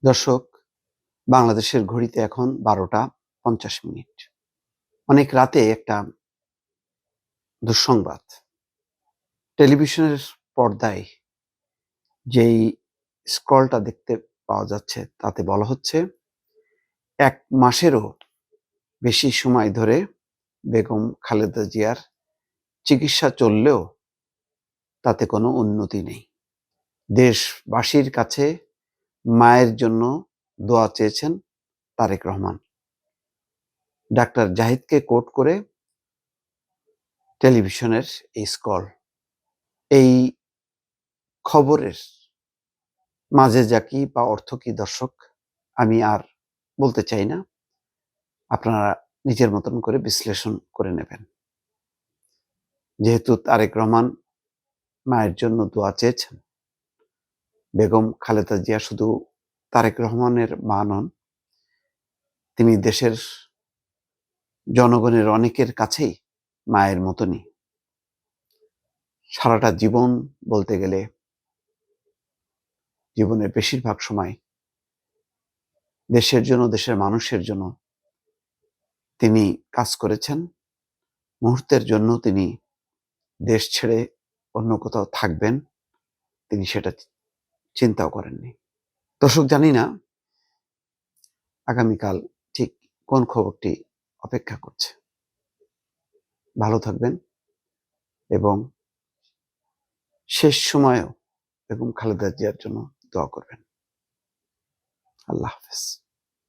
দর্শক, বাংলাদেশের ঘড়িতে এখন 12টা 50 মিনিট। অনেক রাতে একটা দুঃসংবাদ। টেলিভিশনের পর্দায় যেই স্ক্রলটা দেখতে পাওয়া যাচ্ছে তাতে বলা হচ্ছে 1 মাসেরও বেশি সময় ধরে বেগম খালেদা জিয়ার চিকিৎসা চললেও তাতে কোনো উন্নতি নেই। দেশবাসীর কাছে মায়ের জন্য দোয়া চেয়েছেন তারেক রহমান। ডাক্তার জাহিদকে কোট করে টেলিভিশনের এই স্ক্রল। এই খবরের মাঝে যা কি বা অর্থ কি দর্শক আমি আর বলতে চাই না, আপনারা নিজের মতন করে বিশ্লেষণ করে নেবেন। যেহেতু তারেক রহমান মায়ের জন্য দোয়া চেয়েছেন, বেগম খালেদা জিয়া শুধু তারেক রহমানের মা নন, তিনি দেশের জনগণের অনেকের কাছেই মায়ের মতনই। সারাটা জীবন বলতে গেলে জীবনের বেশিরভাগ সময় দেশের জন্য, দেশের মানুষের জন্য তিনি কাজ করেছেন। মুহূর্তের জন্য তিনি দেশ ছেড়ে অন্য কোথাও থাকবেন, তিনি সেটা চিন্তাও করেননি। দর্শক, জানি না আগামীকাল ঠিক কোন খবরটি অপেক্ষা করছে। ভালো থাকবেন এবং শেষ সময়েও বেগম খালেদা জিয়ার জন্য দোয়া করবেন। আল্লাহ হাফেজ।